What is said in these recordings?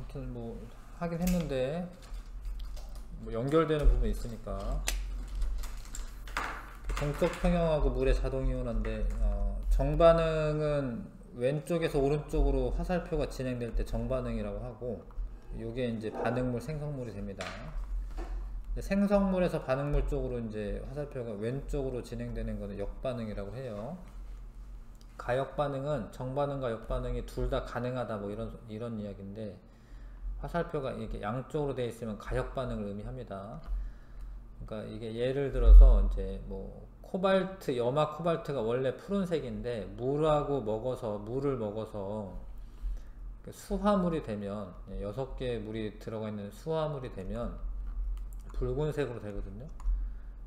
아무튼 뭐 하긴 했는데 뭐 연결되는 부분이 있으니까. 동적 평형하고 물의 자동 이온화인데 정반응은 왼쪽에서 오른쪽으로 화살표가 진행될 때 정반응이라고 하고, 요게 이제 반응물 생성물이 됩니다. 생성물에서 반응물 쪽으로 이제 화살표가 왼쪽으로 진행되는 것은 역반응이라고 해요. 가역반응은 정반응과 역반응이 둘 다 가능하다 뭐 이런 이야기인데, 화살표가 이렇게 양쪽으로 되어 있으면 가역반응을 의미합니다. 그러니까 이게 예를 들어서 이제 뭐 코발트, 염화 코발트가 원래 푸른색인데 물을 먹어서 수화물이 되면, 6개의 물이 들어가 있는 수화물이 되면 붉은색으로 되거든요.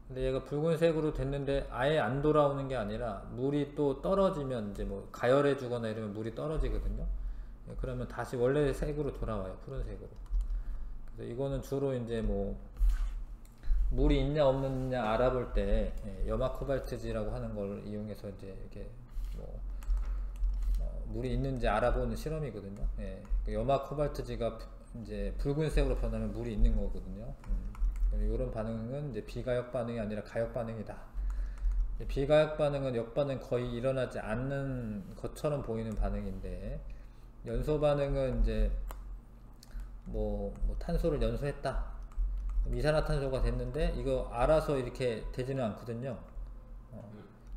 근데 얘가 붉은색으로 됐는데 아예 안 돌아오는 게 아니라 물이 또 떨어지면 이제 뭐 가열해 주거나 이러면 물이 떨어지거든요. 그러면 다시 원래 색으로 돌아와요. 푸른색으로. 그래서 이거는 주로 이제 뭐 물이 있냐 없느냐 알아볼 때 염화 코발트지라고 하는 걸 이용해서 이제 이렇게 뭐 물이 있는지 알아보는 실험이거든요. 염화 코발트지가 이제 붉은색으로 변하면 물이 있는 거거든요. 이런 반응은 이제 비가역 반응이 아니라 가역 반응이다. 비가역 반응은 역반응 거의 일어나지 않는 것처럼 보이는 반응인데, 연소 반응은 이제 뭐 탄소를 연소했다, 이산화탄소가 됐는데 이거 알아서 이렇게 되지는 않거든요.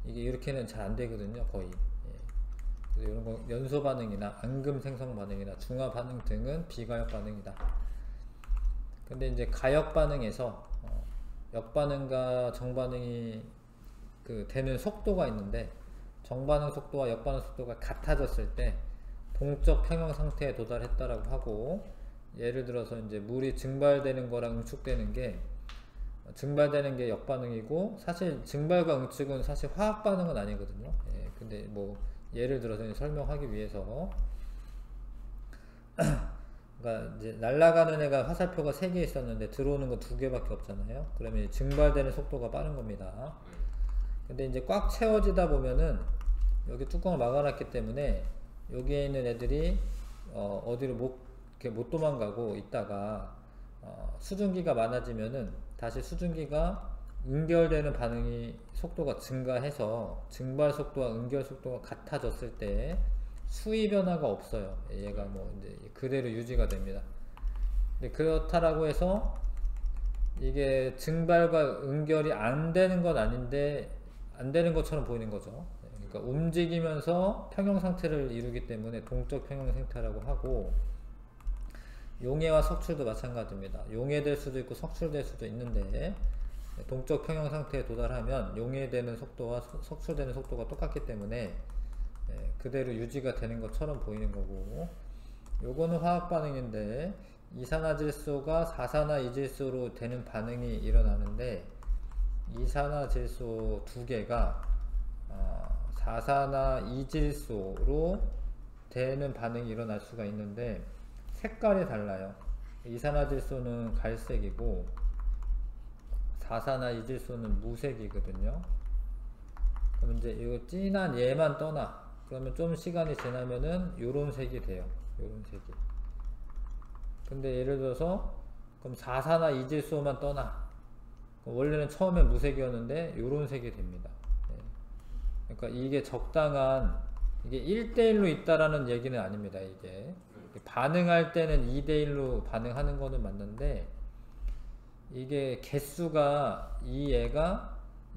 이게 이렇게는 잘 안 되거든요, 거의. 그래서 이런 거 연소 반응이나 앙금 생성 반응이나 중화 반응 등은 비가역 반응이다. 근데 이제 가역 반응에서 역반응과 정반응이 되는 속도가 있는데, 정반응 속도와 역반응 속도가 같아졌을 때 동적 평형 상태에 도달했다라고 하고, 예를 들어서 이제 물이 증발되는 거랑 응축되는 게, 증발되는 게 역반응이고, 사실 증발과 응축은 사실 화학 반응은 아니거든요. 근데 뭐 예를 들어서 설명하기 위해서 그러니까 이제 날아가는 애가 화살표가 3개 있었는데 들어오는 거 2개밖에 없잖아요. 그러면 증발되는 속도가 빠른 겁니다. 근데 이제 꽉 채워지다 보면은 여기 뚜껑을 막아놨기 때문에 여기에 있는 애들이 어디로 못 도망가고 있다가 수증기가 많아지면은 다시 수증기가 응결되는 반응이 속도가 증가해서 증발 속도와 응결 속도가 같아졌을 때 수위 변화가 없어요. 얘가 뭐 이제 그대로 유지가 됩니다. 근데 그렇다라고 해서 이게 증발과 응결이 안 되는 건 아닌데 안 되는 것처럼 보이는 거죠. 그러니까 움직이면서 평형 상태를 이루기 때문에 동적 평형 상태라고 하고, 용해와 석출도 마찬가지입니다. 용해될 수도 있고 석출될 수도 있는데, 동적 평형 상태에 도달하면 용해되는 속도와 석출되는 속도가 똑같기 때문에 그대로 유지가 되는 것처럼 보이는 거고, 요거는 화학 반응인데 이산화질소가 사산화이질소로 되는 반응이 일어나는데, 이산화질소 2개가 사산화이질소로 되는 반응이 일어날 수가 있는데 색깔이 달라요. 이산화질소는 갈색이고 사산화이질소는 무색이거든요. 그럼 이제 이거 진한 얘만 떠나, 그러면 좀 시간이 지나면은 요런 색이 돼요. 요런 색이. 근데 예를 들어서 그럼 사산화이질소만 떠나, 원래는 처음에 무색이었는데 요런 색이 됩니다. 그러니까 이게 적당한, 이게 1대1로 있다라는 얘기는 아닙니다. 이게 반응할 때는 2대1로 반응하는 거는 맞는데, 이게 개수가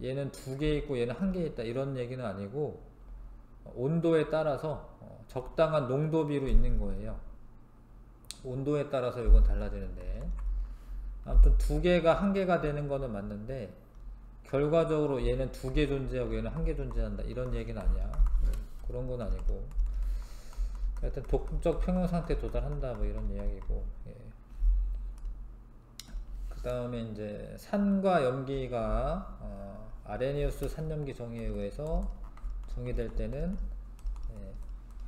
얘는 2개 있고 얘는 1개 있다 이런 얘기는 아니고, 온도에 따라서 적당한 농도비로 있는 거예요. 온도에 따라서 이건 달라지는데, 아무튼 2개가 1개가 되는 거는 맞는데 결과적으로 얘는 2개 존재하고 얘는 1개 존재한다 이런 얘기는 아니야. 그런 건 아니고, 하여튼 동적 평형 상태에 도달한다 뭐 이런 이야기고. 그 다음에 이제 산과 염기가 아레니우스 산염기 정의에 의해서 정의될 때는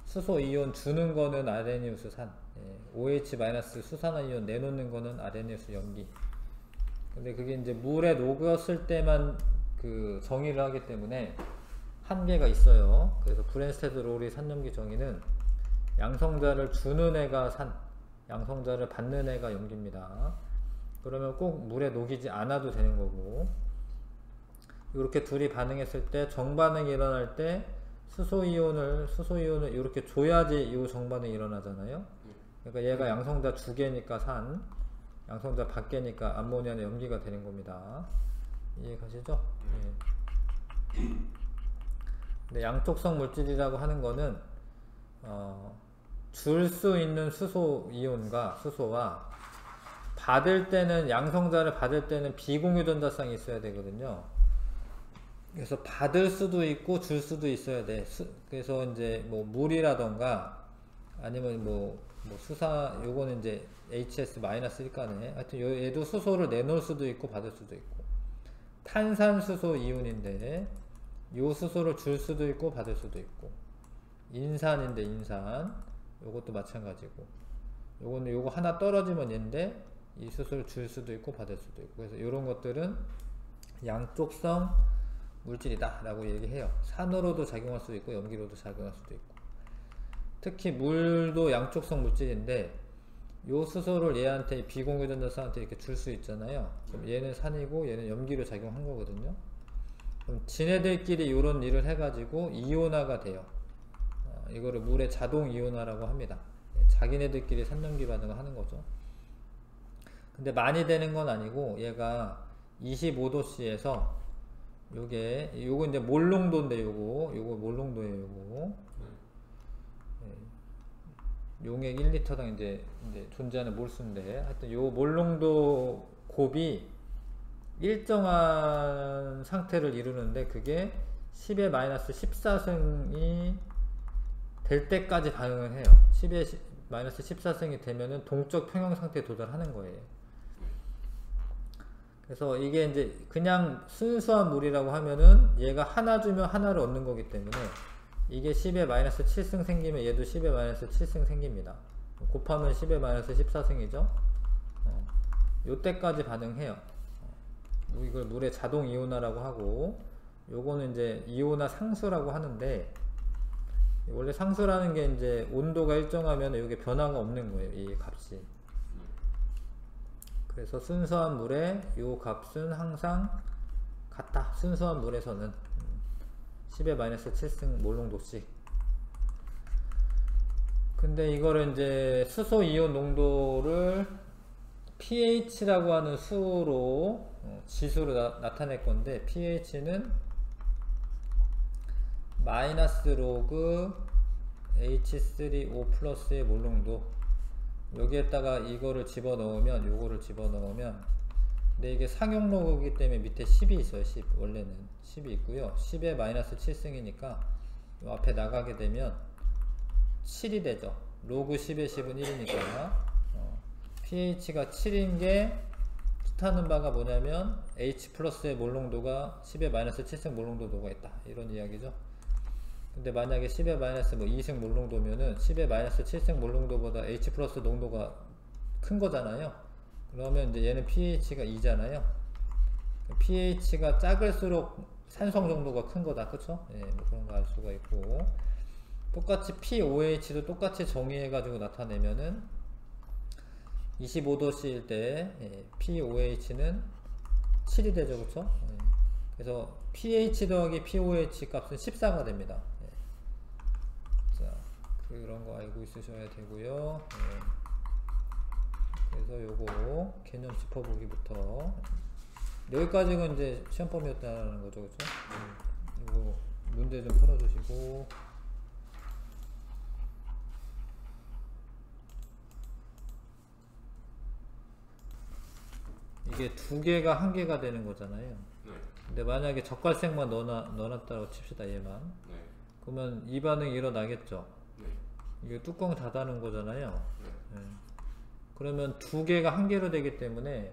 수소 이온 주는 거는 아레니우스 산, OH- 수산화 이온 내놓는 거는 아레니우스 염기. 근데 그게 이제 물에 녹였을 때만 그 정의를 하기 때문에 한계가 있어요. 그래서 브랜스테드 롤이 산염기 정의는 양성자를 주는 애가 산, 양성자를 받는 애가 염기입니다. 그러면 꼭 물에 녹이지 않아도 되는 거고, 이렇게 둘이 반응했을 때 정반응이 일어날 때 수소이온을 이렇게 줘야지 이 정반응이 일어나잖아요. 그러니까 얘가 양성자 두 개니까 산, 양성자 밖에니까 암모니아는 염기가 되는 겁니다. 이해가시죠? 예. 근데 양쪽성 물질이라고 하는 거는 줄 수 있는 수소이온과 수소와 받을 때는 양성자를 받을 때는 비공유전자쌍이 있어야 되거든요. 그래서 받을 수도 있고 줄 수도 있어야 돼. 그래서 이제 뭐 물이라던가 아니면 뭐 수사 요거는 이제 HS-1가네. 하여튼 얘도 수소를 내놓을 수도 있고 받을 수도 있고. 탄산수소 이온인데 요 수소를 줄 수도 있고 받을 수도 있고. 인산인데 인산 요것도 마찬가지고. 요거는 요거 하나 떨어지면 얘인데 이 수소를 줄 수도 있고 받을 수도 있고. 그래서 요런 것들은 양쪽성 물질이다 라고 얘기해요. 산으로도 작용할 수도 있고 염기로도 작용할 수도 있고. 특히 물도 양쪽성 물질인데 요 수소를 얘한테 비공유전자쌍한테 이렇게 줄 수 있잖아요. 그럼 얘는 산이고 얘는 염기로 작용한 거거든요. 그럼 지네들끼리 이런 일을 해가지고 이온화가 돼요. 이거를 물의 자동 이온화라고 합니다. 자기네들끼리 산염기 반응을 하는 거죠. 근데 많이 되는 건 아니고 얘가 25도씨에서 요거 이제 몰농도인데 요거 몰농도예요. 요거 용액 1리터당 이제 존재하는 몰수인데 하여튼 요 몰농도 곱이 일정한 상태를 이루는데 그게 10의 마이너스 14승이 될 때까지 반응을 해요. 10의 마이너스 14승이 되면은 동적 평형 상태에 도달하는 거예요. 그래서 이게 이제 그냥 순수한 물이라고 하면은 얘가 하나 주면 하나를 얻는 거기 때문에 이게 10의 마이너스 7승 생기면 얘도 10의 마이너스 7승 생깁니다. 곱하면 10의 마이너스 14승이죠. 요때까지 반응해요. 이걸 물의 자동 이온화라고 하고, 요거는 이제 이온화 상수라고 하는데, 원래 상수라는 게 이제 온도가 일정하면 이게 변화가 없는 거예요. 이 값이. 그래서 순수한 물의 요 값은 항상 같다. 순수한 물에서는 10의 마이너스 7승 몰농도씩. 근데 이거를 이제 수소 이온 농도를 pH라고 하는 수로 지수로 나타낼 건데, pH는 마이너스 로그 H3O 플러스의 몰농도, 여기에다가 이거를 집어넣으면 요거를 집어넣으면, 근데 이게 상용 로그이기 때문에 밑에 10이 있어요. 10 원래는 10이 있고요. 10에 마이너스 7승이니까 요 앞에 나가게 되면 7이 되죠. 로그 10의 10은 1이니까 pH가 7인 게 뜻하는 바가 뭐냐면 H 플러스의 몰농도가 10의 마이너스 7승 몰농도가 있다, 이런 이야기죠. 근데 만약에 10의 마이너스 2승 몰농도면은 10의 마이너스 7승 몰농도보다 H 플러스 농도가 큰 거잖아요. 그러면 이제 얘는 pH가 2잖아요. pH가 작을수록 산성 정도가 큰 거다. 그쵸? 예, 뭐 그런 거 알 수가 있고. 똑같이 pOH도 똑같이 정의해가지고 나타내면은 25도씨일 때 pOH는 7이 되죠. 그쵸? 예. 그래서 pH 더하기 pOH 값은 14가 됩니다. 자, 그런 거 알고 있으셔야 되고요. 그래서 요거 개념 짚어보기부터 여기까지가 이제 시험범위였다는 거죠. 그쵸? 요거 문제 좀 풀어주시고, 이게 두 개가 한 개가 되는 거잖아요. 근데 만약에 젓갈색만 넣어놨다고 칩시다. 얘만. 그러면 이 반응이 일어나겠죠. 이게 뚜껑 닫아놓은 거잖아요. 그러면 두 개가 한 개로 되기 때문에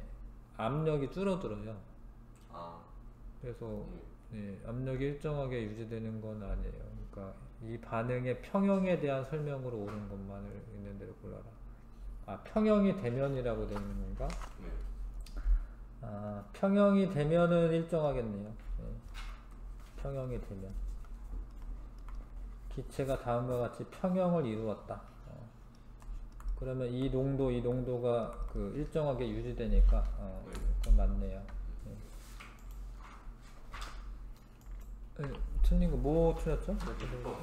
압력이 줄어들어요. 그래서 압력이 일정하게 유지되는 건 아니에요. 그러니까 이 반응의 평형에 대한 설명으로 옳은 것만을 있는 대로 골라라. 평형이 되면이라고 되어 있는 건가? 평형이 되면은 일정하겠네요. 평형이 되면 기체가 다음과 같이 평형을 이루었다. 그러면 이 농도가 그 일정하게 유지되니까 네. 그건 맞네요. 네. 틀린 거 뭐 틀렸죠? 6번.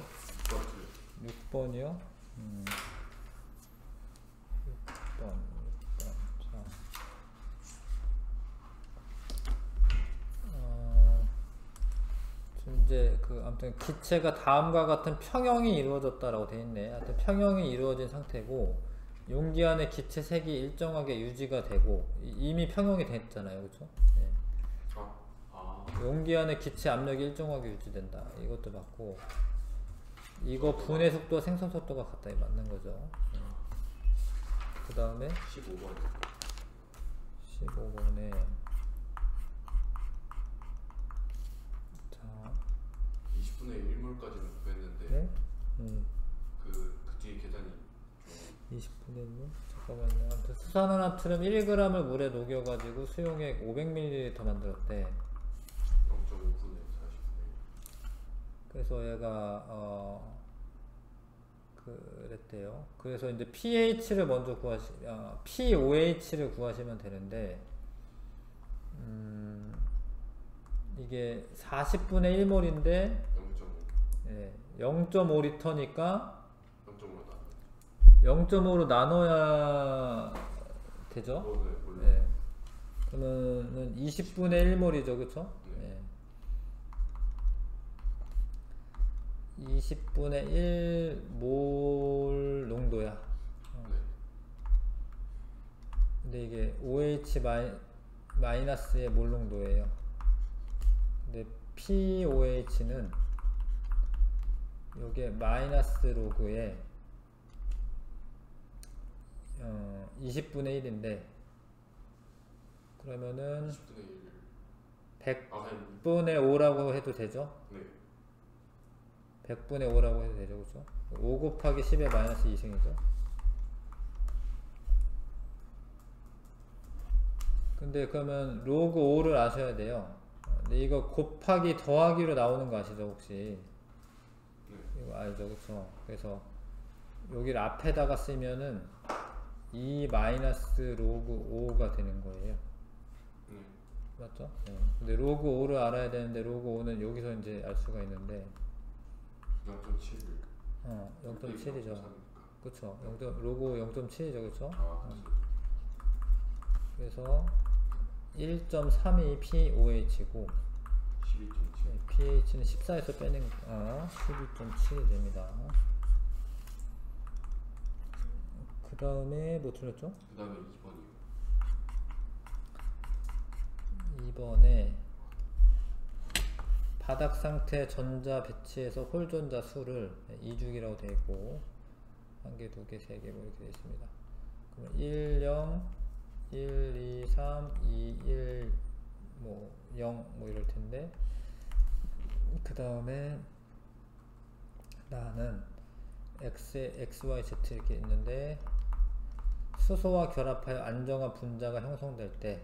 6번이요? 6번. 자. 지금 이제 그 아무튼 기체가 다음과 같은 평형이 이루어졌다라고 돼 있네. 하여튼 평형이 이루어진 상태고 용기 안에 기체 색이 일정하게 유지가 되고 이미 평형이 됐잖아요, 그렇죠? 네. 용기 안에 기체 압력이 일정하게 유지된다. 이것도 맞고 이거 분해 속도와 생성 속도가 같다. 이 맞는 거죠. 그 다음에 15번. 15번에 자 20분의 1몰까지는 구했는데 네? 그 뒤에 계산이 20분의 1분? 잠깐만요. 아무튼 수산화나트륨 1g을 물에 녹여가지고 수용액 500ml 만들었대. 0.5분의 40분의 그래서 얘가 그랬대요. 그래서 이제 pH를 먼저 pOH를 구하시면 되는데 이게 40분의 1몰인데 0.5. 예, 0.5리터니까 0.5로 0.5로 나눠야 되죠? 네, 물론. 네. 그러면은 20분의 1몰이죠, 그쵸? 네. 20분의 1몰 농도야. 네. 근데 이게 OH 마이너스의 몰 농도예요. 근데 POH는 요게 마이너스 로그에 20분의 1인데 그러면은 20분의 1. 100분의 5라고 해도 되죠? 네. 100분의 5라고 해도 되죠, 그죠? 5 곱하기 10의 마이너스 2승이죠. 근데 그러면 로그 5를 아셔야 돼요. 근데 이거 곱하기 더하기로 나오는 거 아시죠, 혹시? 네. 이거 알죠, 그쵸? 그래서 여기를 앞에다가 쓰면은 2 마이너스 로그 5가 되는 거예요. 네. 맞죠? 네. 근데 로그 5를 알아야 되는데 로그 5는 여기서 이제 알 수가 있는데 0.7. 0.7이죠. 그쵸? 로그 0.7이죠, 그쵸? 그래서 1.32 pOH고 12.7. pH는 14에서 빼는 12.7이 됩니다. 그 다음에 뭐 틀렸죠? 그 다음에 2번이요. 2번에 바닥 상태 전자 배치에서 홀 전자 수를 2주기라고 되어 있고 1개, 2개, 3개 뭐 이렇게 되어 있습니다. 그러면 1, 0, 1, 2, 3, 2, 1, 뭐 0, 뭐 이럴 텐데 그 다음에 나는 X, Y, Z 이렇게 있는데 수소와 결합하여 안정화 분자가 형성될 때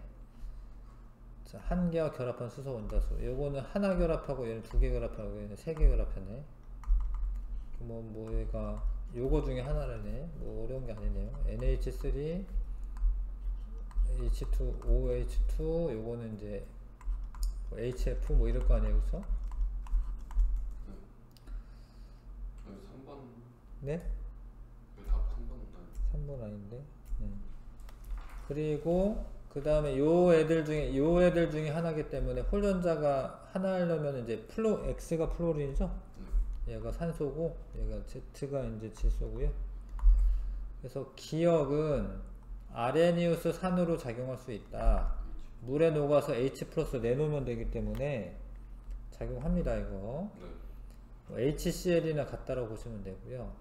한 개와 결합한 수소 원자수 요거는 하나 결합하고 얘는 두 개 결합하고 얘는 세 개 결합하네. 뭐 얘가 요거 중에 하나라네. 뭐 어려운 게 아니네요. NH3 H2 OH2 요거는 이제 뭐 HF 뭐 이럴 거 아니에요, 그쵸? 네. 3번. 네? 답 3번 3번 아닌데. 그리고 그 다음에 요 애들 중에 하나기 때문에 홀전자가 하나 하려면 이제 X가 플로린이죠? 얘가 산소고 얘가 Z가 이제 질소고요. 그래서 기억은 아레니우스 산으로 작용할 수 있다. 물에 녹아서 H 플러스 내놓으면 되기 때문에 작용합니다, 이거. 네. HCl이나 같다라고 보시면 되고요.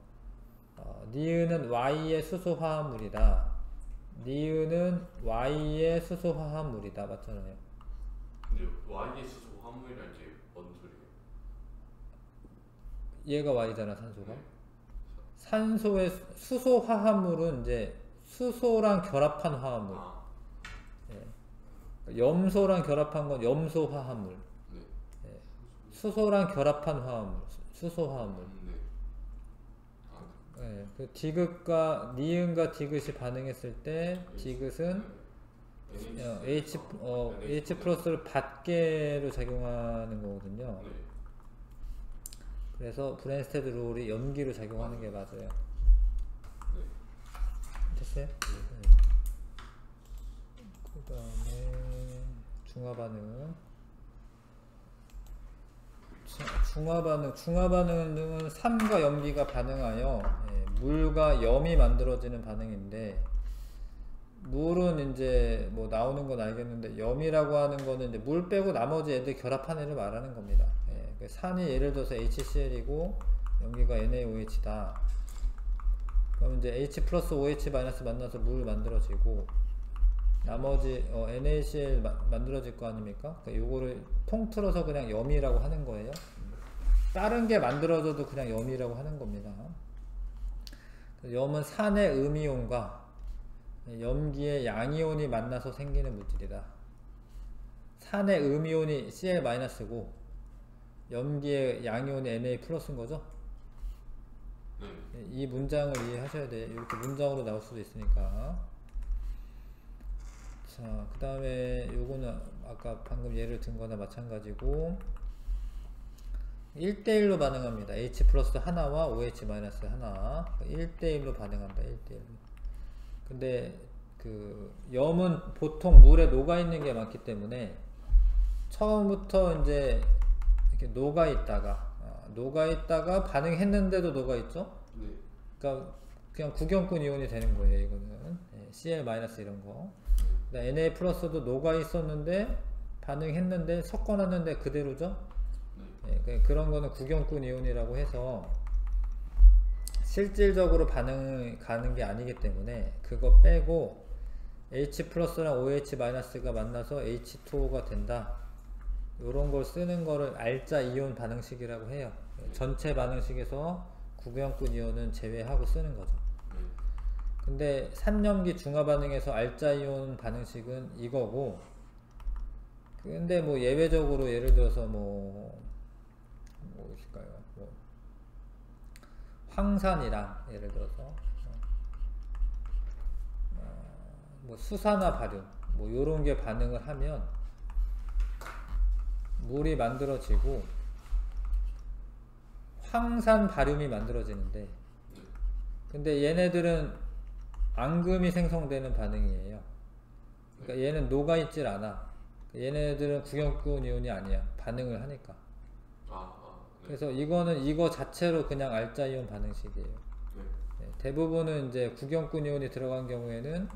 니은은 Y의 수소 화합물이다. 니은은 Y의 수소 화합물이다. 맞잖아요. 근데 Y의 수소 화합물이란 게 뭔 소리예요? 얘가 Y잖아, 산소가. 네. 산소의 수소 화합물은 이제 수소랑 결합한 화합물. 예. 염소랑 결합한 건 염소 화합물. 네. 수소랑 결합한 화합물. 수소 화합물. 네. 예, 그 디귿과 니은과 디귿이 반응했을 때 디귿은 H 플러스를 받게로 작용하는 거거든요. 네. 그래서 브랜스테드 룰이 염기로 작용하는 게 맞아요. 네. 됐어요? 그 다음에 중화 반응. 중화 반응은 산과 염기가 반응하여 물과 염이 만들어지는 반응인데, 물은 이제 뭐 나오는 건 알겠는데 염이라고 하는 거는 이제 물 빼고 나머지 애들 결합한 애를 말하는 겁니다. 산이 예를 들어서 HCl이고 염기가 NaOH다. 그럼 이제 H 플러스 OH 마이너스 만나서 물 만들어지고, 나머지 NaCl 만들어질 거 아닙니까? 그러니까 요거를 통틀어서 그냥 염이라고 하는 거예요. 다른 게 만들어져도 그냥 염이라고 하는 겁니다. 염은 산의 음이온과 염기의 양이온이 만나서 생기는 물질이다. 산의 음이온이 Cl-고 염기의 양이온이 Na+인 거죠? 이 문장을 이해하셔야 돼요. 이렇게 문장으로 나올 수도 있으니까. 자, 그 다음에 요거는 아까 방금 예를 든 거나 마찬가지고 1대1로 반응합니다. H 플러스 하나와 OH 마이너스 하나 1대1로 반응한다. 1대1로. 근데 그 염은 보통 물에 녹아있는 게 많기 때문에 처음부터 이제 이렇게 녹아있다가 반응했는데도 녹아있죠? 네. 그러니까 그냥 구경꾼 이온이 되는 거예요. 이거는 Cl- 이런 거. Na 플러스도 녹아 있었는데 반응했는데 섞어놨는데 그대로죠. 그런 거는 구경꾼 이온이라고 해서 실질적으로 반응이 가는 게 아니기 때문에 그거 빼고 H 플러스랑 OH 마이너스가 만나서 H2O가 된다. 요런 걸 쓰는 거를 알자 이온 반응식이라고 해요. 전체 반응식에서 구경꾼 이온은 제외하고 쓰는 거죠. 근데 산염기 중화 반응에서 알자 이온 반응식은 이거고, 근데 뭐 예외적으로 예를 들어서 뭐 있을까요? 황산이랑 예를 들어서 뭐 수산화 발효 뭐 요런 게 반응을 하면 물이 만들어지고 황산 발륨이 만들어지는데, 근데 얘네들은 앙금이 생성되는 반응이에요. 그러니까 얘는 녹아있질 않아. 얘네들은 구경꾼 이온이 아니야. 반응을 하니까. 네. 그래서 이거는 이거 자체로 그냥 알자 이온 반응식이에요. 네. 대부분은 이제 구경꾼 이온이 들어간 경우에는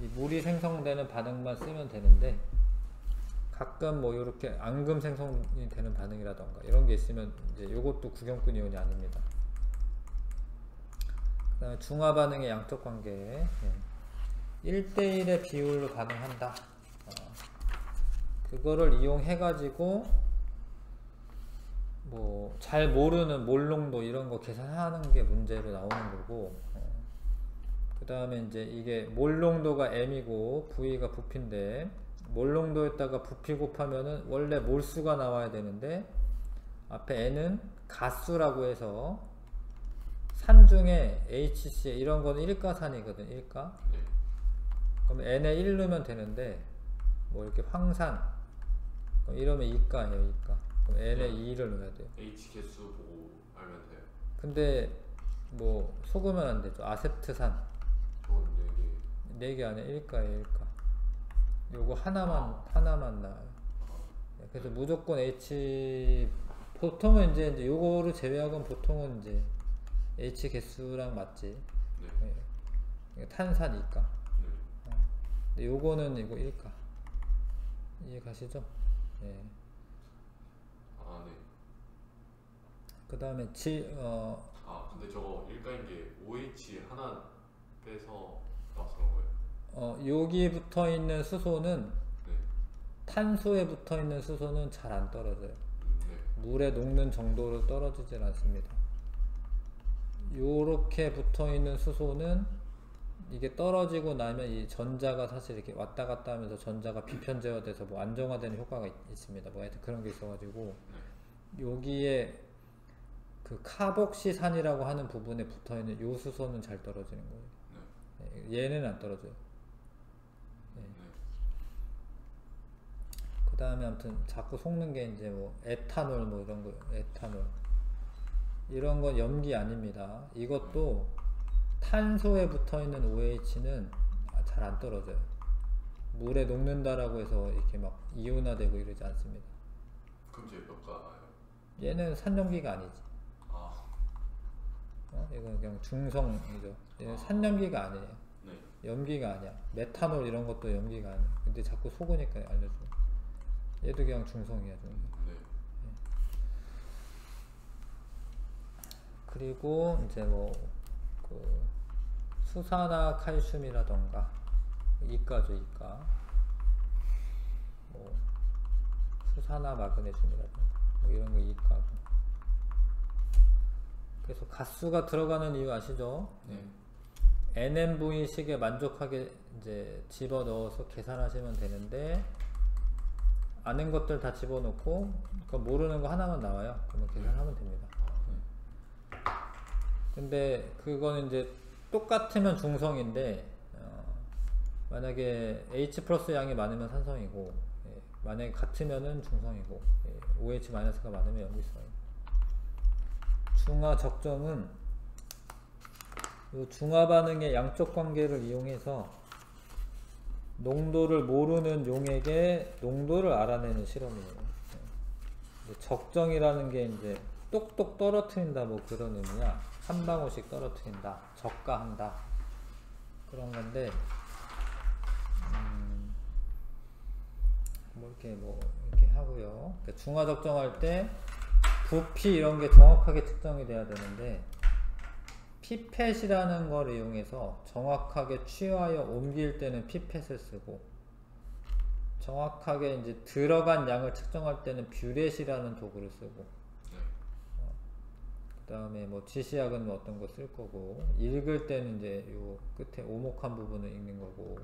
이 물이 생성되는 반응만 쓰면 되는데, 가끔 뭐 이렇게 앙금 생성이 되는 반응이라던가 이런 게 있으면 이제 요것도 구경꾼 이온이 아닙니다. 그 다음에 중화 반응의 양적 관계. 1대1의 비율로 반응한다. 그거를 이용해 가지고 뭐 잘 모르는 몰농도 이런 거 계산하는 게 문제로 나오는 거고, 그 다음에 이제 이게 몰농도가 M이고 V가 부피인데, 몰농도에다가 부피 곱하면은 원래 몰수가 나와야 되는데 앞에 N은 가수라고 해서 산 중에 HC 이런 거는 일가산이거든. 일가. 그럼 N에 1 넣으면 되는데 뭐 이렇게 황산 이러면 이가예요. 이가. 그럼 N에 2를 넣어야 돼요. H 개수 보고 알면 돼요. 근데 뭐 속으면 안 되죠. 아세트산 저건 4개 안에 1가에 1가. 요거 하나만 나와요. 그래서 무조건 H, 보통은 이제 요거를 제외하고는 보통은 이제 H 개수랑 맞지. 탄산 2가. 근데 요거는 이거 1가. 이해 가시죠? 네. 네. 그 다음에 근데 저거 일가인 게 OH 하나 빼서 나와서 그런 거예요? 여기 붙어 있는 수소는 네. 탄소에 붙어 있는 수소는 잘 안 떨어져요. 네. 물에 녹는 정도로 떨어지질 않습니다. 요렇게 붙어 있는 수소는 이게 떨어지고 나면 이 전자가 사실 이렇게 왔다 갔다 하면서 전자가 비편제화돼서 뭐 안정화되는 효과가 있습니다. 뭐 하여튼 그런 게 있어가지고 여기에 그 카복시산이라고 하는 부분에 붙어있는 요수소는 잘 떨어지는 거예요. 네. 얘는 안 떨어져요. 네. 그 다음에 아무튼 자꾸 속는 게 이제 뭐 에탄올 뭐 이런 거, 에탄올 이런 건 염기 아닙니다. 이것도 탄소에 붙어 있는 OH는 잘 안 떨어져요. 물에 녹는다라고 해서 이렇게 막 이온화되고 이러지 않습니다. 그럼 이제 몇 가요? 얘는 산염기가 아니지. 아, 이건 그냥 중성이죠. 얘는 산염기가 아니에요. 네. 염기가 아니야. 메탄올 이런 것도 염기가 아니야. 근데 자꾸 속으니까 알려줘. 얘도 그냥 중성이야, 중성. 네. 그리고 이제 뭐 그 수산화 칼슘이라던가 이가죠, 이가. 뭐 수산화 마그네슘이라던가 뭐 이런 거 이가고. 그래서 가수가 들어가는 이유 아시죠? 네. NMV식에 만족하게 이제 집어 넣어서 계산하시면 되는데, 아는 것들 다 집어넣고 그 모르는 거 하나만 나와요. 그러면 계산하면 됩니다. 근데 그거는 이제 똑같으면 중성인데, 만약에 H 플러스 양이 많으면 산성이고, 만약에 같으면은 중성이고, OH 마이너스가 많으면 염기성이고. 중화 적정은 이 중화 반응의 양적 관계를 이용해서 농도를 모르는 용액의 농도를 알아내는 실험이에요. 적정이라는 게 이제 똑똑 떨어뜨린다 뭐 그런 의미야. 한 방울씩 떨어뜨린다, 적가한다 그런 건데, 뭐 이렇게 하고요. 그러니까 중화 적정할 때 부피 이런 게 정확하게 측정이 돼야 되는데, 피펫이라는 걸 이용해서 정확하게 취하여 옮길 때는 피펫을 쓰고, 정확하게 이제 들어간 양을 측정할 때는 뷰렛이라는 도구를 쓰고, 그 다음에 뭐 지시약은 뭐 어떤 거 쓸 거고, 읽을 때는 이제 요 끝에 오목한 부분을 읽는 거고.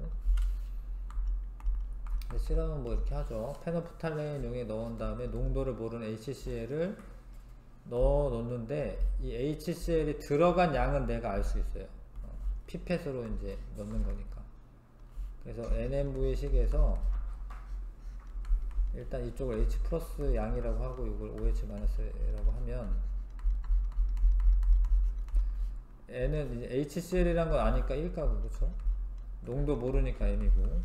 실험은 뭐 이렇게 하죠. 페노프탈레인 용에 넣은 다음에 농도를 모르는 HCl을 넣어 놓는데, 이 HCl이 들어간 양은 내가 알 수 있어요. 피펫으로 이제 넣는 거니까. 그래서 NMV 식에서 일단 이쪽을 H 플러스 양이라고 하고 이걸 OH 마이너스라고 하면, N은 이제 HCl이란 건 아니까 1가고, 그렇죠? 농도 모르니까 M이고,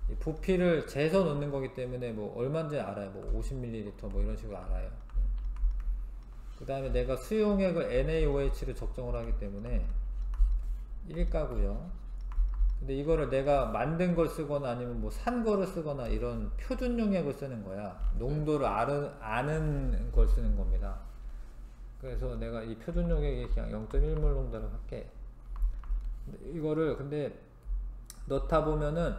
이 부피를 재서 넣는 거기 때문에 뭐 얼마인지 알아요. 뭐 50ml 뭐 이런 식으로 알아요. 그 다음에 내가 수용액을 NaOH로 적정을 하기 때문에 1가고요. 근데 이거를 내가 만든 걸 쓰거나 아니면 뭐 산 거를 쓰거나 이런 표준 용액을 쓰는 거야. 농도를 아는 걸 쓰는 겁니다. 그래서 내가 이 표준 용액이 그냥 0.1몰 농도로 할게. 이거를 근데 넣다 보면은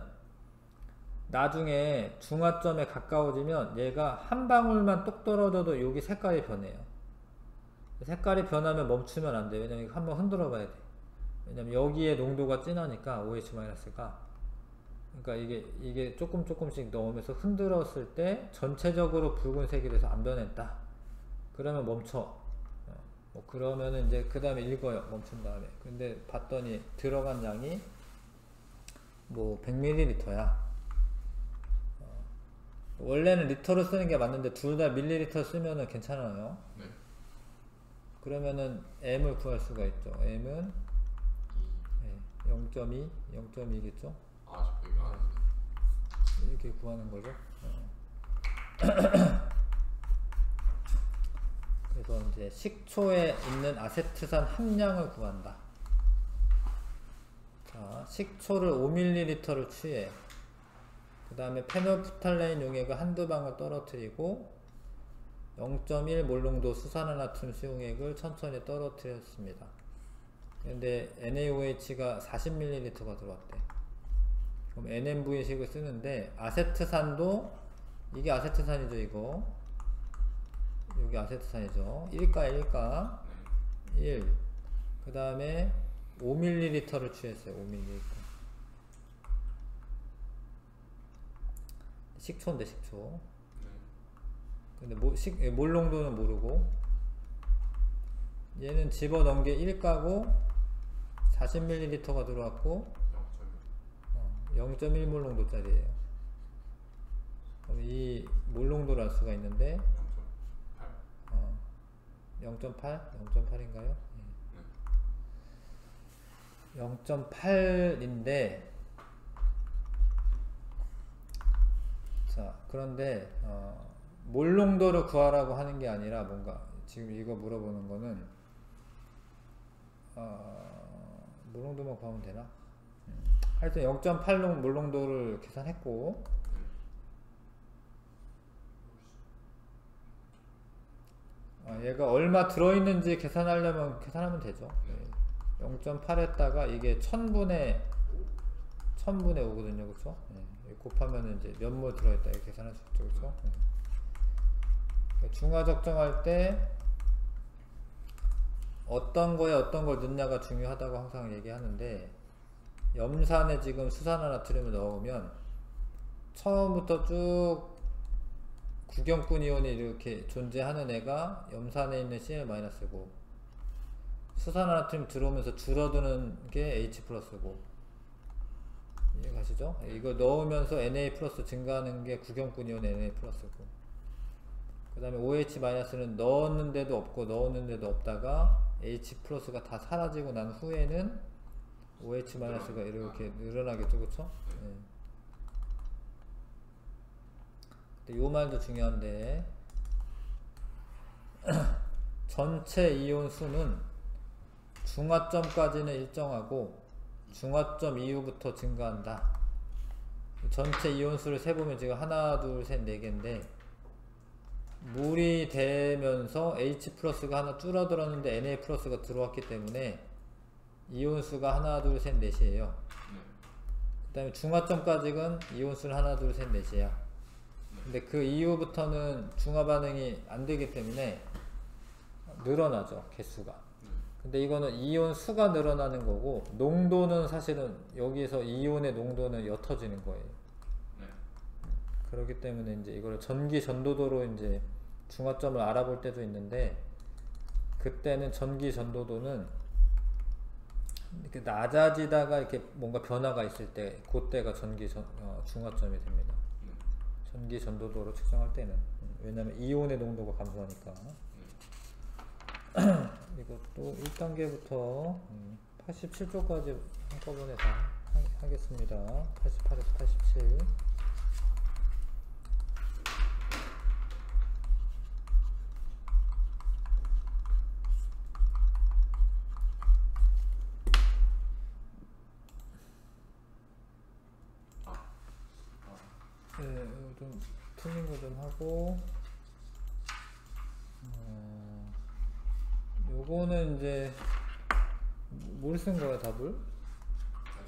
나중에 중화점에 가까워지면 얘가 한 방울만 똑 떨어져도 여기 색깔이 변해요. 색깔이 변하면 멈추면 안 돼. 왜냐면 한번 흔들어 봐야 돼. 왜냐면 여기에 농도가 진하니까 OH-가, 그러니까 이게 조금씩 넣으면서 흔들었을 때 전체적으로 붉은색이 돼서 안 변했다. 그러면 멈춰. 뭐 그러면은 이제 그 다음에 읽어요. 멈춘 다음에. 근데 봤더니 들어간 양이 뭐 100ml야. 원래는 리터를 쓰는 게 맞는데 둘 다 밀리리터 쓰면은 괜찮아요. 네. 그러면은 M을 구할 수가 있죠. M은 0.2, 0.2겠죠? 아, 저 100이 아닌데. 이렇게 구하는 거죠. 그래서 이제 식초에 있는 아세트산 함량을 구한다. 자, 식초를 5ml를 취해. 그 다음에 페놀프탈레인 용액을 한두 방울 떨어뜨리고 0.1몰 농도 수산화나트륨 수용액을 천천히 떨어뜨렸습니다. 근데 NaOH가 40ml가 들어왔대. 그럼 NMV식을 쓰는데, 아세트산도, 이게 아세트산이죠, 이거. 여기 아세트산이죠. 1가 1. 그 다음에 5ml를 취했어요. 5ml. 식초인데, 식초. 근데 몰 농도는 모르고, 얘는 집어넣은 게 1가고 40ml가 들어왔고 0.1몰 농도짜리예요. 그럼 이 몰농도를 알 수가 있는데 0.8? 0.8인가요? 0.8인데 자 그런데 몰농도를 구하라고 하는 게 아니라 뭔가 지금 이거 물어보는 거는 몰농도만 구하면 되나? 하여튼 0.8 몰농도를 계산했고 얘가 얼마 들어있는지 계산하려면 계산하면 되죠. 0.8에다가 이게 1000분의 5거든요. 그쵸? 곱하면 이제 몇 몰 들어있다 이렇게 계산할 수 있죠. 그쵸? 중화 적정할 때 어떤 거에 어떤 걸 넣냐가 중요하다고 항상 얘기하는데 염산에 지금 수산화나트륨을 넣으면 처음부터 쭉 구경꾼 이온이 이렇게 존재하는 애가 염산에 있는 Cl-고 수산화나트륨 들어오면서 줄어드는 게 H+고 이해가시죠? 이거 넣으면서 Na+ 증가하는 게 구경꾼 이온 Na+고 그 다음에 OH-는 넣었는데도 없고 넣었는데도 없다가 H+가 다 사라지고 난 후에는 OH-가 이렇게 늘어나겠죠. 그쵸? 요 말도 중요한데 전체 이온 수는 중화점까지는 일정하고 중화점 이후부터 증가한다. 전체 이온 수를 세보면 지금 하나 둘 셋 네 개인데 물이 되면서 H+가 하나 줄어들었는데 Na+가 들어왔기 때문에 이온 수가 하나 둘 셋 넷이에요. 그 다음에 중화점까지는 이온 수는 하나 둘 셋 넷이야. 근데 그 이후부터는 중화 반응이 안 되기 때문에 늘어나죠, 개수가. 근데 이거는 이온 수가 늘어나는 거고 농도는 사실은 여기서 이온의 농도는 옅어지는 거예요. 그렇기 때문에 이제 이걸 전기 전도도로 이제 중화점을 알아볼 때도 있는데 그때는 전기 전도도는 이렇게 낮아지다가 이렇게 뭔가 변화가 있을 때 그때가 중화점이 됩니다. 전기 전도도로 측정할 때는 왜냐면 이온의 농도가 감소하니까. 이것도 1단계부터 87쪽까지 한꺼번에 다 하겠습니다. 88에서 87. 좀 틀린 거 좀 하고 요거는 이제 뭘 쓴 거야 답을?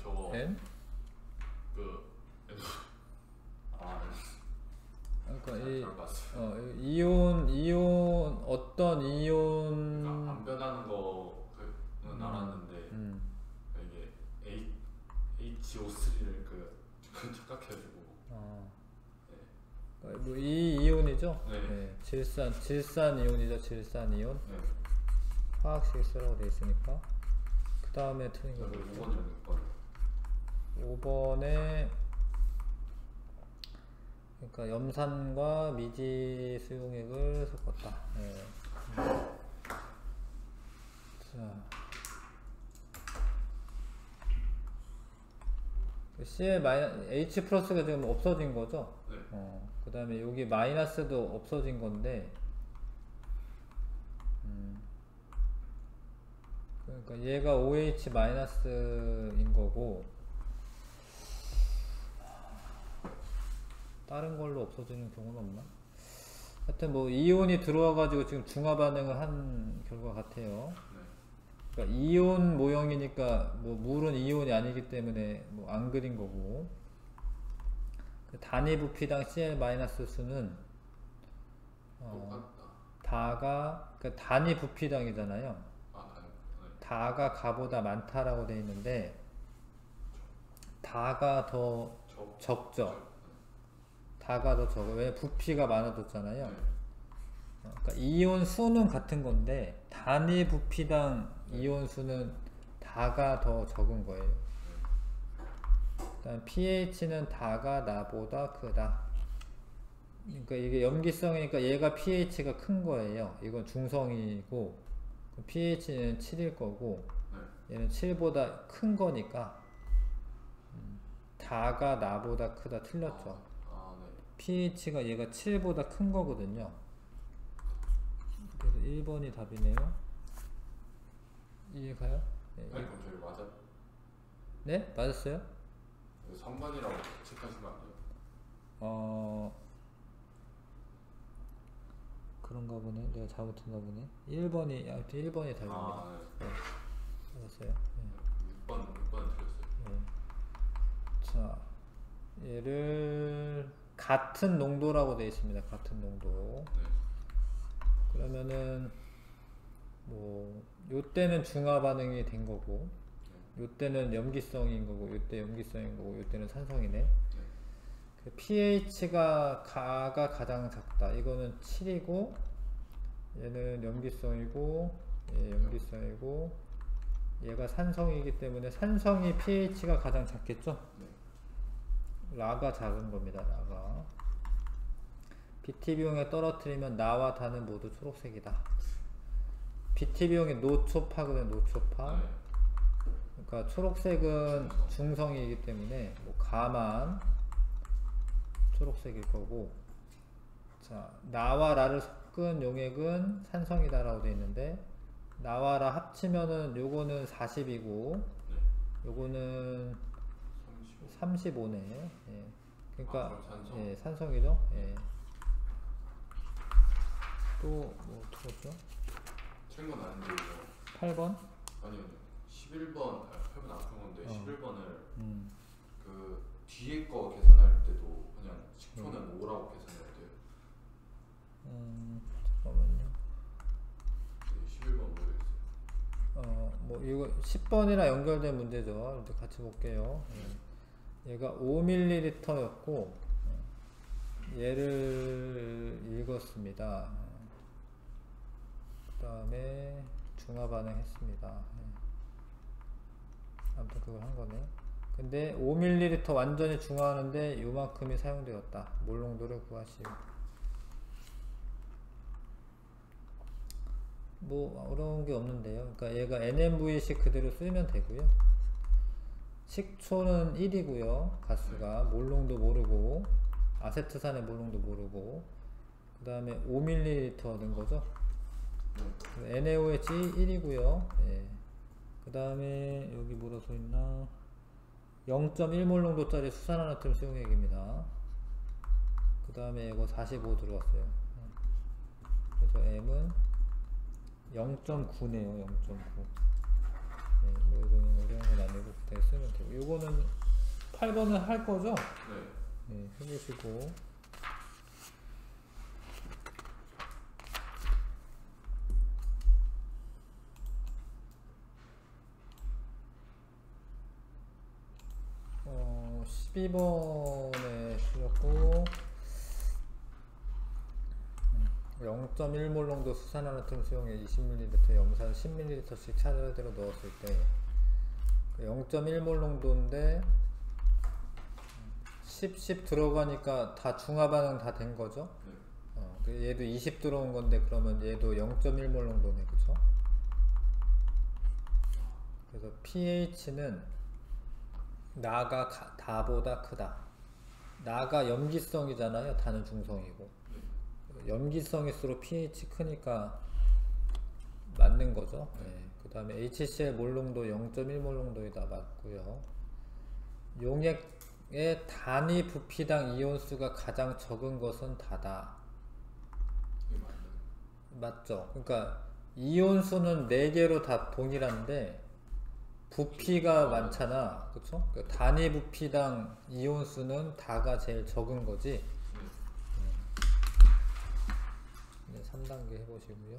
저거 N? 그러니까 이온 어떤 이온 그러니까 안 변하는 거는 알았는데 이게 HO3를 착각해가지고 뭐 이 이온이죠? 네. 질산 이온이죠. 질산 이온. 화학식 쓰라고 돼 있으니까. 그 다음에 틀린 거 뭐죠? 5번에 그러니까 염산과 미지 수용액을 섞었다. 자, H+가 지금 없어진 거죠? 그 다음에 여기 마이너스도 없어진 건데, 그러니까 얘가 OH-인 거고, 다른 걸로 없어지는 경우는 없나? 하여튼 뭐 이온이 들어와가지고 지금 중화 반응을 한 결과 같아요. 그러니까 이온 모형이니까 뭐 물은 이온이 아니기 때문에 뭐 안 그린 거고, 그 단위 부피당 Cl- 수는 다가 그러니까 단위 부피당이잖아요. 다가 가보다 많다라고 되어 있는데 다가 더 적죠. 다가 더 적어. 왜 부피가 많아졌잖아요. 그러니까 이온 수는 같은 건데 단위 부피당 이온 수는 다가 더 적은 거예요. 일단 pH는 다가 나보다 크다. 그러니까 이게 염기성이니까 얘가 pH가 큰 거예요. 이건 중성이고 pH는 7일 거고 얘는 7보다 큰 거니까 다가 나보다 크다. 틀렸죠. 네. pH가 얘가 7보다 큰 거거든요. 그래서 1번이 답이네요. 이해가요? 네, 그럼 저희 맞아? 네? 맞았어요? 3번이라고 체크하신 거 아니에요? 그런가 보네. 내가 잘못했나 보네. 1번이, 아무튼 1번이 답입니다. 네. 맞았어요. 네. 6번은 틀렸어요. 네. 자, 얘를 같은 농도라고 되어 있습니다. 같은 농도. 네. 그러면은 뭐 요때는 중화 반응이 된 거고 요때는 염기성인 거고 요때 염기성인 거고 요때는 산성이네. 그 pH가 가가 가장 작다. 이거는 7이고 얘는 염기성이고 얘 염기성이고 얘가 산성이기 때문에 산성이 pH가 가장 작겠죠? 라가 작은 겁니다. 라가 BT 비용에 떨어뜨리면 나와 다는 모두 초록색이다. BT 비용의 노초파거든요. 노초파. 그러니까 초록색은 중성이기 때문에 뭐 가만 초록색일 거고, 자 나와 라를 섞은 용액은 산성이다라고 되어 있는데 나와 라 합치면은 요거는 40이고 요거는 35네. 예. 그러니까 산성. 예, 산성이죠. 예. 또 뭐 어떻게 최근 건 아닌데 이거 8번? 아니요 11번 8번 아픈 건데 11번을 그 뒤에 거 계산할 때도 그냥 식초는 5라고 계산해야 돼요. 잠깐만요. 네, 11번 모르겠어요. 뭐 이거 10번이랑 연결된 문제죠. 이제 같이 볼게요. 얘가 5ml였고 얘를 읽었습니다. 그 다음에 중화 반응했습니다. 아무튼 그걸 한 거네. 근데 5ml 완전히 중화하는데 요만큼이 사용되었다. 몰농도를 구하시오. 뭐 어려운 게 없는데요. 그러니까 얘가 NMVC 그대로 쓰면 되고요. 식초는 1이고요. 가스가 몰농도 모르고 아세트산의 몰농도 모르고 그 다음에 5ml 넣은 거죠. NaOH 1이고요. 예. 그 다음에 여기 뭐라 써있나 0.1몰 농도짜리 수산화나트륨 수용액입니다. 그 다음에 이거 45 들어왔어요. 그래서 M은 0.9네요. 0.9. 네, 뭐 이거는 어려운 건 아니고 그때 쓰면 되고 이거는 8번은 할 거죠? 네, 해보시고 어, 12번에 틀렸고 0.1몰 농도 수산화나트륨 수용액 20ml 염산 10ml씩 차례대로 넣었을 때 0.1몰 농도인데 10 들어가니까 다 중화반응 다 된 거죠. 얘도 20 들어온 건데 그러면 얘도 0.1몰 농도네. 그쵸? 그래서 pH는 나가 다보다 크다. 나가 염기성이잖아요. 다는 중성이고 염기성일수록 pH 크니까 맞는 거죠. 그 다음에 HCl 몰농도 0.1몰 농도이다. 맞고요. 용액의 단위 부피당 이온수가 가장 적은 것은 다다. 맞죠? 그러니까 이온수는 4개로 다 동일한데 부피가 많잖아. 그쵸? 그러니까 단위 부피당 이온수는 다가 제일 적은 거지. 3단계 해보시고요.